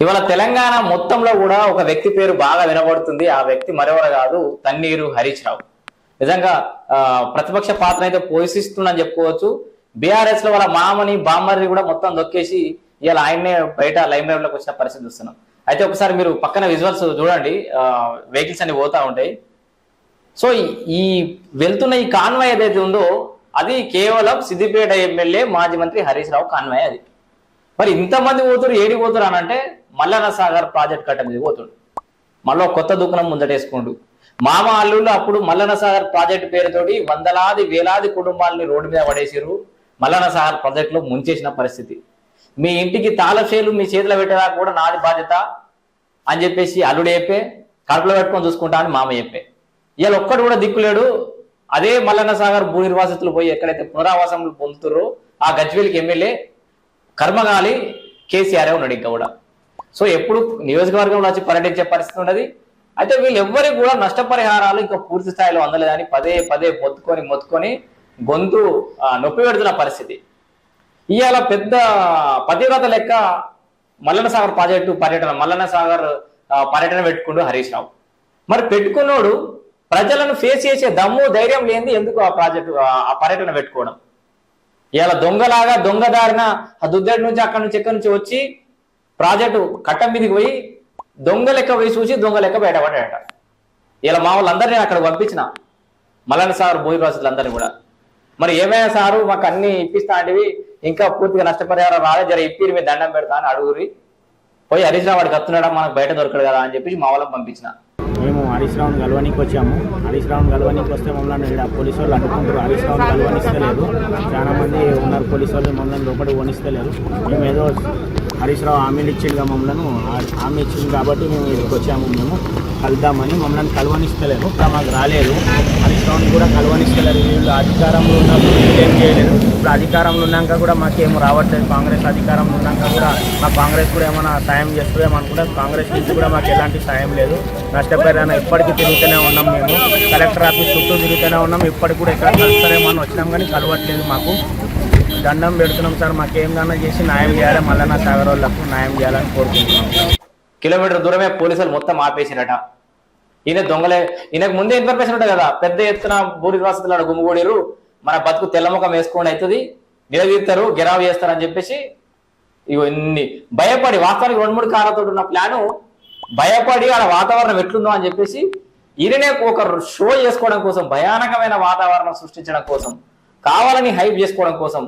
ఇవాళ తెలంగాణ మొత్తంలో కూడా ఒక వ్యక్తి పేరు బాగా వినబడుతుంది. ఆ వ్యక్తి మరెవరు కాదు, తన్నీరు హరీష్ రావు. నిజంగా ప్రతిపక్ష పాత్ర అయితే పోషిస్తుందని చెప్పుకోవచ్చు. బీఆర్ఎస్ లో వాళ్ళ మామని బామ్మని కూడా మొత్తం దొక్కేసి ఇవాళ ఆయన్నే బయట లైమ్ లైవ్ లోకి వచ్చిన పరిస్థితి చూస్తున్నాం. అయితే ఒకసారి మీరు పక్కన విజువల్స్ చూడండి, వెహికల్స్ అన్ని పోతా ఉంటాయి. సో ఈ వెళ్తున్న ఈ కాన్వాయ్ ఏదైతే ఉందో అది కేవలం సిద్దిపేట ఎమ్మెల్యే మాజీ మంత్రి హరీష్ రావు కాన్వాయ్. అది మరి ఇంతమంది పోతురు, ఏడి పోతురు అని అంటే మల్లన్న సాగర్ ప్రాజెక్ట్ కట్ట మీద పోతుడు. మళ్ళీ కొత్త దుకాణం ముందటేసుకుంటూ మామ అల్లుళ్ళు అప్పుడు మల్లన్న సాగర్ ప్రాజెక్టు పేరుతోటి వందలాది వేలాది కుటుంబాలని రోడ్డు మీద పడేసిరు. మల్లన్న సాగర్ ప్రాజెక్ట్ లో ముంచేసిన పరిస్థితి. మీ ఇంటికి తాళచేలు మీ చేతిలో పెట్టేదాకా కూడా నాది బాధ్యత అని చెప్పేసి అల్లుడు చెప్పే, కడుపులో పెట్టుకొని చూసుకుంటా అని మామ చెప్పే. ఇవాళ ఒక్కడు కూడా దిక్కులేడు. అదే మల్లన్న సాగర్ భూ నిర్వాసితులు పోయి ఎక్కడైతే పునరావాసంలో పొందుతుర్రో ఆ గజ్వేల్కి ఎమ్మెల్యే కర్మగాలి కేసీఆర్ ఉన్నాడు ఇంకా కూడా. సో ఎప్పుడు నియోజకవర్గంలో వచ్చి పర్యటించే పరిస్థితి ఉండదు. అయితే వీళ్ళు ఎవ్వరికి కూడా నష్టపరిహారాలు ఇంకా పూర్తి స్థాయిలో అందలేదని పదే పదే మొత్తుకొని గొంతు నొప్పి పెడుతున్న పరిస్థితి. ఇవాళ పెద్ద పతివ్రత లెక్క మల్లన్న సాగర్ ప్రాజెక్టు మల్లన్న సాగర్ పర్యటన పెట్టుకుంటూ హరీష్ రావు. మరి పెట్టుకున్నోడు ప్రజలను ఫేస్ చేసే దమ్ము ధైర్యం లేనిది ఎందుకు ఆ పర్యటన పెట్టుకోవడం? ఇవాళ దొంగలాగా దొంగదారిన ఆ దుద్దడి నుంచి అక్కడి నుంచి వచ్చి ప్రాజెక్టు కట్ట మీదకి పోయి దొంగ లెక్క పోయి చూసి దొంగ లెక్క బయటపడ్డాడట. ఇలా మా వాళ్ళందరినీ అక్కడ పంపించిన మల్లన్న సాగర్ భూమి రాసులందరినీ కూడా. మరి ఏమైనా సారు మాకు అన్ని ఇప్పిస్తా అంటివి, ఇంకా పూర్తిగా నష్టపరిహారం రాలే, జర ఇప్పిరి మీద దండం పెడతా అని అడుగురి. పోయి హరీష్ రావు వాడికి వస్తున్నాడా, మనకు బయట దొరకడు కదా అని చెప్పి మా వాళ్ళకి పంపించిన. మేము హరీష్ రావుని కలవనీకి వచ్చాము. హరీష్ రావుని కలవనీకి వస్తే మమ్మల్ని పోలీసు వాళ్ళు అడ్డుకుంటారు. హరీష్ రావుని కలవనిస్తలేదు. చాలా మంది ఉన్నారు పోలీసు వాళ్ళు, మమ్మల్ని లోపలికి పోనిస్తలేరు. మేము ఏదో హరీష్ రావు హామీలు ఇచ్చిండుగా, హామీ ఇచ్చింది కాబట్టి మేము ఇక్కడికి వచ్చాము. మేము కలుద్దామని మమ్మల్ని కలవనిస్తలేరు. మాకు రాలేదు. హరీష్ రావుని కూడా కలవనిస్తలేరు. వీళ్ళు అధికారంలో ఉన్నప్పుడు ఏం చేయలేదు. ఇప్పుడు అధికారంలో ఉన్నాక కూడా మాకేమో రావట్లేదు. కాంగ్రెస్ అధికారంలో ఉన్నాక కూడా మా కాంగ్రెస్ కూడా ఏమైనా సాయం చేస్తుందేమో అనుకుంటే కాంగ్రెస్ నుంచి కూడా మాకు ఎలాంటి సాయం లేదు. నష్టపరిహారం ఇప్పటికీ తిరుగుతూనే ఉన్నాం. మేము కలెక్టర్ ఆఫీస్ చుట్టూ తిరుగుతూనే ఉన్నాం. ఇప్పటికి కూడా ఎక్కడ కలుస్తారేమో అని వచ్చినాం కానీ కలవట్లేదు. మాకు దండం పెడుతున్నాం సార్, మాకేం చేసి న్యాయం చేయాలి, మల్లన్న సాగర్ వాళ్ళకు న్యాయం చేయాలని కోరుకుంటున్నాం. కిలోమీటర్ దూరమే పోలీసులు మొత్తం ఆపేసిరట. ఈయన దొంగలే, ఈయనకు ముందే ఇన్ఫర్మేషన్ ఉంటుంది కదా, పెద్ద ఎత్తున భూ నిర్వాసితులు గుమ్మిగూడిరు, మన బతుకు తెల్లముఖం వేసుకోండి అవుతుంది, నిలదీస్తారు, గెరావు చేస్తారని చెప్పేసి ఇన్ని భయపడి, వాస్తవానికి 2-3 కారణాలతో ఉన్న ప్లాను భయపడి ఆడ వాతావరణం ఎట్లుందో అని చెప్పేసి ఈయననే ఒక షో చేసుకోవడం కోసం, భయానకమైన వాతావరణం సృష్టించడం కోసం, కావాలని హైప్ చేసుకోవడం కోసం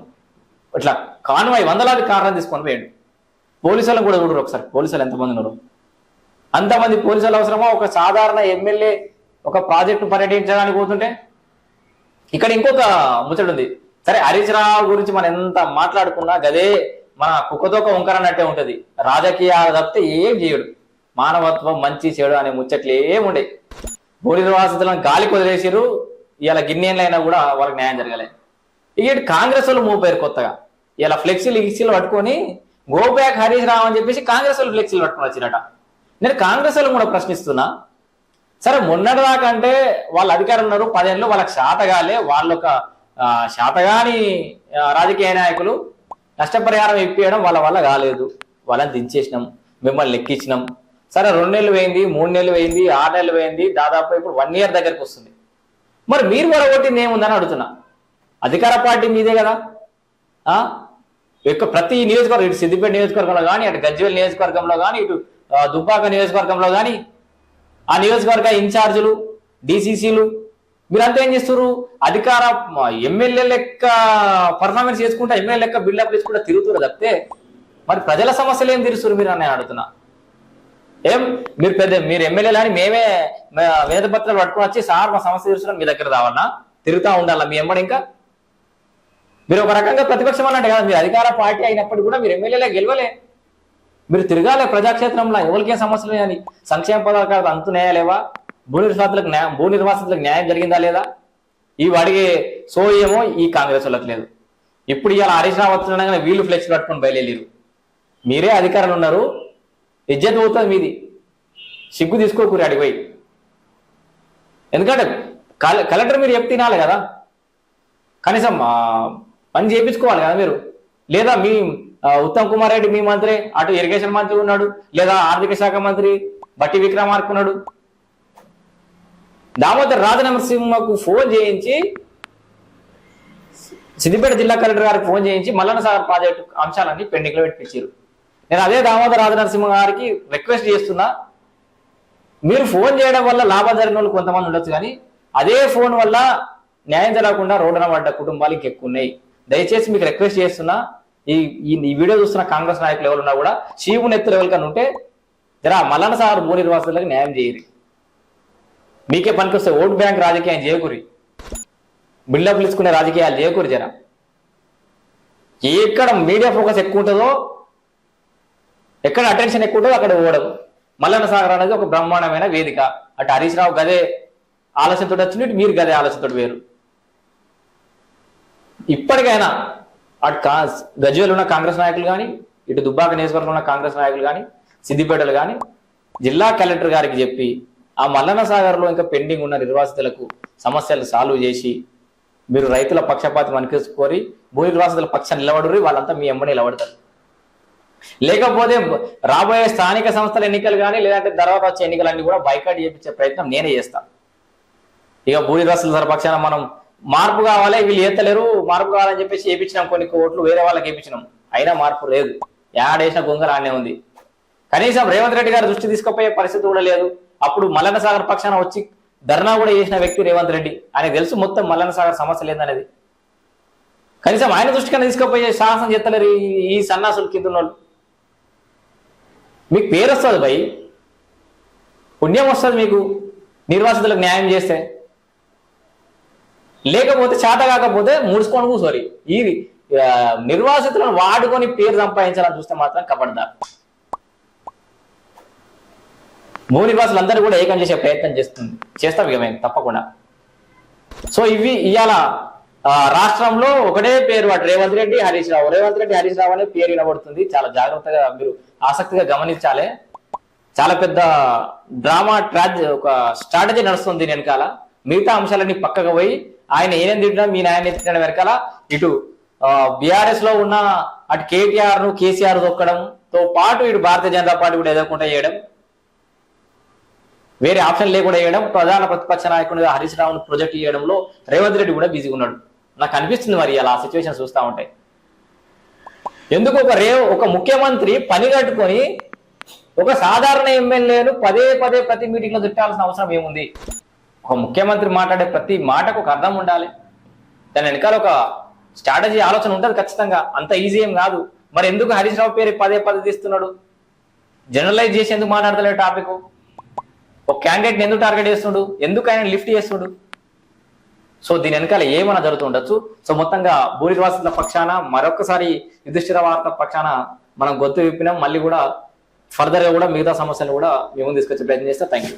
ఇట్లా కాన్వాయ్ వందలాది కారణం తీసుకొని పోయాడు. పోలీసులను కూడా చూడరు ఒకసారి, పోలీసులు ఎంతమంది ఉన్నారు, అంతమంది పోలీసులు అవసరమా? ఒక సాధారణ ఎమ్మెల్యే ఒక ప్రాజెక్టు పర్యటించడానికి పోతుంటే. ఇక్కడ ఇంకొక ముచ్చట ఉంది. సరే, హరీష్ రావు గురించి మనం ఎంత మాట్లాడుకున్నా గదే మన కుక్కతోక వంకరన్నట్టే ఉంటది. రాజకీయాలు తప్పితే ఏం చేయడు. మానవత్వం, మంచి చెడు అనే ముచ్చట్లు ఏముండే. భూ నిర్వాసితులను గాలికి వదిలేసిరు. ఇలా గిన్నెలైనా కూడా వాళ్ళకి న్యాయం జరగలేదు. ఇక కాంగ్రెస్ వాళ్ళు మూపారు కొత్తగా. ఇలా ఫ్లెక్సీలు పట్టుకొని గో బ్యాక్ హరీష్ రావు అని చెప్పేసి కాంగ్రెస్ వాళ్ళు ఫ్లెక్సీలు పట్టుకొని వచ్చిరట. నేను కాంగ్రెస్ వాళ్ళు కూడా ప్రశ్నిస్తున్నా. సరే, మొన్నటిదాకా అంటే వాళ్ళ అధికారం ఉన్నారు, 10 ఏళ్ళు వాళ్ళకి శాతగాలే, వాళ్ళు ఒక శాతగాని రాజకీయ నాయకులు, నష్టపరిహారం ఇప్పించడం వాళ్ళ వల్ల కాలేదు, వాళ్ళని దించేసినాం, మిమ్మల్ని లెక్కించినాం. సరే, 2 నెలలు పోయింది, 3 నెలలు పోయింది, 6 నెలలు పోయింది, దాదాపు ఇప్పుడు 1 ఇయర్ దగ్గరికి వస్తుంది. మరి మీరు వరగొట్టింది ఏముందని అడుగుతున్నా. అధికార పార్టీ మీదే కదా. ప్రతి నియోజకవర్గం, ఇటు సిద్దిపేట నియోజకవర్గంలో కానీ, అటు గజ్వేల్ నియోజకవర్గంలో కానీ, ఇటు దుబ్బాక నియోజకవర్గంలో కానీ ఆ నియోజకవర్గ ఇన్ఛార్జీలు, డీసీసీలు మీరంతా ఏం చేస్తారు? అధికార ఎమ్మెల్యే లెక్క పర్ఫార్మెన్స్ చేసుకుంటా, ఎమ్మెల్యే లెక్క బిల్డప్ చేసుకుంటా తిరుగుతారు తప్పితే మరి ప్రజల సమస్యలు ఏం తీరుస్తారు మీరు అని అడుగుతున్నా. ఏం మీరు ఎమ్మెల్యేలు అని మేమే వేద పత్రాలు పట్టుకుని వచ్చి సార్ మా సమస్య తీరుస్తున్నాం మీ దగ్గర రావాలన్నా తిరుగుతా ఉండాలా మీ ఎమ్మడి? ఇంకా మీరు ఒక రకంగా ప్రతిపక్షం అన్నట్టు కదా. మీరు అధికార పార్టీ అయినప్పుడు కూడా మీరు ఎమ్మెల్యేలే గెలవలే, మీరు తిరగాలే ప్రజాక్షేత్రంలో. ఎవరికేం సమస్యలు అని సంక్షేమ పథకాలు అంతున్నాయా? భూ నిర్వాసితులకు న్యాయం జరిగిందా లేదా? ఇవి అడిగే సోయేమో ఈ కాంగ్రెస్ వాళ్ళకి లేదు. ఇప్పుడు ఇలా హరీష్ రావు వస్తున్నాగానే వీళ్ళు ఫ్లెక్స్ పట్టుకొని బయలుదేరు. మీరే అధికారులు ఉన్నారు, ఇజ్జత్ పోతుంది మీది. సిగ్గు తీసుకోకూరి అడిగిపోయి. ఎందుకంటే కలెక్టర్ మీరు చెప్తే తినాలి కదా, కనీసం పని చేయించుకోవాలి కదా మీరు. లేదా ఉత్తమ్ కుమార్ రెడ్డి మీ మంత్రి, అటు ఇరిగేషన్ మంత్రి ఉన్నాడు, లేదా ఆర్థిక శాఖ మంత్రి బట్టి విక్రమార్క ఉన్నాడు. దామోదర్ రాజనరసింహకు ఫోన్ చేయించి, సిద్దిపేట జిల్లా కలెక్టర్ గారికి ఫోన్ చేయించి మల్లన్న సాగర్ ప్రాజెక్టు అంశాలన్నీ పెండింగ్ లో పెట్టించారు. నేను అదే దామోదర్ రాజనరసింహ గారికి రిక్వెస్ట్ చేస్తున్నా, మీరు ఫోన్ చేయడం వల్ల లాభం జరిగిన వాళ్ళు కొంతమంది ఉండొచ్చు, కానీ అదే ఫోన్ వల్ల న్యాయం జరగకుండా రోడ్డున పడ్డ కుటుంబాలు ఇంకెక్కువ ఉన్నాయి. దయచేసి మీకు రిక్వెస్ట్ చేస్తున్నా, ఈ వీడియో చూస్తున్న కాంగ్రెస్ నాయకులు ఎవరున్నా కూడా శివుని ఎత్తు లెవెల్ కన్నా ఉంటే జరా మల్లన్న సాగర్ భూ నిర్వాసితులకు న్యాయం చేయరు. మీకే పనికొస్తే ఓటు బ్యాంక్ రాజకీయం చేయకూరి, బిల్డప్లు ఇచ్చుకునే రాజకీయాలు చేయకూరి. జరా ఎక్కడ మీడియా ఫోకస్ ఎక్కువ ఉంటుందో, ఎక్కడ అటెన్షన్ ఎక్కువ ఉంటుందో అక్కడ ఓడదు. మల్లన్న సాగర్ అనేది ఒక బ్రహ్మాండమైన వేదిక. అటు హరీష్ రావు గదే ఆలోచనతో వచ్చినట్టు మీరు గదే ఆలోచనతో వేరు. ఇప్పటికైనా అటు గజ్వేల్ ఉన్న కాంగ్రెస్ నాయకులు కానీ, ఇటు దుబ్బాక నియోజకవర్గంలో ఉన్న కాంగ్రెస్ నాయకులు కానీ, సిద్దిపేటలు కానీ జిల్లా కలెక్టర్ గారికి చెప్పి ఆ మల్లన్న సాగర్లో ఇంకా పెండింగ్ ఉన్న నిర్వాసితులకు సమస్యలు సాల్వ్ చేసి మీరు రైతుల పక్షపాతం అనిపించుకోరి భూ నిర్వాసితుల పక్షాన్ని నిలబడుర్రి, వాళ్ళంతా మీ ఎమ్మని నిలబడతారు. లేకపోతే రాబోయే స్థానిక సంస్థల ఎన్నికలు కానీ లేదంటే తర్వాత వచ్చే ఎన్నికలన్నీ కూడా బైకాట్ చేయించే ప్రయత్నం నేనే చేస్తాను. ఇక భూ నిర్వాసితుల పక్షాన మనం మార్పు కావాలి, వీళ్ళు ఏతలేరు, మార్పు కావాలని చెప్పేసి వేయించినాం, కొన్ని ఓట్లు వేరే వాళ్ళకి వేయించినాం, అయినా మార్పు లేదు. ఏడేసిన గొంగలు ఆడనే ఉంది. కనీసం రేవంత్ రెడ్డి గారు దృష్టి తీసుకుపోయే పరిస్థితి కూడా లేదు. అప్పుడు మల్లన్న సాగర్ పక్షాన వచ్చి ధర్నా కూడా చేసిన వ్యక్తి రేవంత్ రెడ్డి. ఆయనకు తెలుసు మొత్తం మల్లన్న సాగర్ సమస్య లేదనేది. కనీసం ఆయన దృష్టి కన్నా తీసుకుపోయే సాహసం చేస్తలేరు ఈ సన్నాసులు కింద వాళ్ళు. మీకు పేరు వస్తుంది భయ్, పుణ్యం వస్తుంది మీకు నిర్వాసితులకు న్యాయం చేస్తే. లేకపోతే చేత కాకపోతే ముడుచుకొని కూర్చోరి. ఈ నిర్వాసితులను వాడుకొని పేరు సంపాదించాలని చూస్తే మాత్రం కబడ్దారు. భూ నిర్వాసులందరూ కూడా ఏకం చేసే ప్రయత్నం చేస్తాం ఇక మేము తప్పకుండా. సో ఇవి ఇవాళ రాష్ట్రంలో ఒకటే పేరు, అటు రేవంత్ రెడ్డి హరీష్ రావు, రేవంత్ రెడ్డి హరీష్ రావు అనే పేరు వినబడుతుంది. చాలా జాగ్రత్తగా మీరు ఆసక్తిగా గమనించాలి. చాలా పెద్ద డ్రామా ఒక స్ట్రాటజీ నడుస్తుంది వెనకాల. మిగతా అంశాలన్నీ పక్కకు పోయి ఆయన ఏనేం తిట్టినా మీ నాయన తిట్టడం వెనకాల ఇటు బీఆర్ఎస్ లో ఉన్న అటు కేటీఆర్ ను కేసీఆర్ దొక్కడంతో పాటు ఇటు భారతీయ జనతా పార్టీ కూడా ఎదుర్కొంటూ చేయడం, వేరే ఆప్షన్ లేకుండా చేయడం, ప్రధాన ప్రతిపక్ష నాయకుడిగా హరీష్ రావును ప్రొజెక్ట్ చేయడంలో రేవంత్ రెడ్డి కూడా బిజీగా ఉన్నాడు. నాకు అనిపిస్తుంది మరి అలా ఆ సిచ్యువేషన్ చూస్తూ ఉంటాయి. ఎందుకు ఒక ముఖ్యమంత్రి పని కట్టుకొని ఒక సాధారణ ఎమ్మెల్యేను పదే పదే ప్రతి మీటింగ్ లో తిట్టాల్సిన అవసరం ఏముంది? ఒక ముఖ్యమంత్రి మాట్లాడే ప్రతి మాటకు ఒక అర్థం ఉండాలి. దాని వెనకాల ఒక స్ట్రాటజీ ఆలోచన ఉంటుంది ఖచ్చితంగా. అంత ఈజీ ఏం కాదు. మరి ఎందుకు హరీష్ రావు పేరు పదే పదే తీస్తున్నాడు? జనరలైజ్ చేసి ఎందుకు మాట్లాడతలేడు టాపిక్? ఒక క్యాండిడేట్ని ఎందుకు టార్గెట్ చేస్తుండు? ఎందుకు ఆయన లిఫ్ట్ చేస్తుండు? సో దీని వెనకాల ఏమైనా జరుగుతుండొచ్చు. సో మొత్తంగా భూ నిర్వాసితుల పక్షాన మరొకసారి యుధిష్ఠిర వార్త పక్షాన మనం గొంతు విప్పినాం. మళ్ళీ కూడా ఫర్దర్ గా కూడా మిగతా సమస్యలు కూడా మేము తీసుకొచ్చే ప్రయత్నం చేస్తాం. Thank you.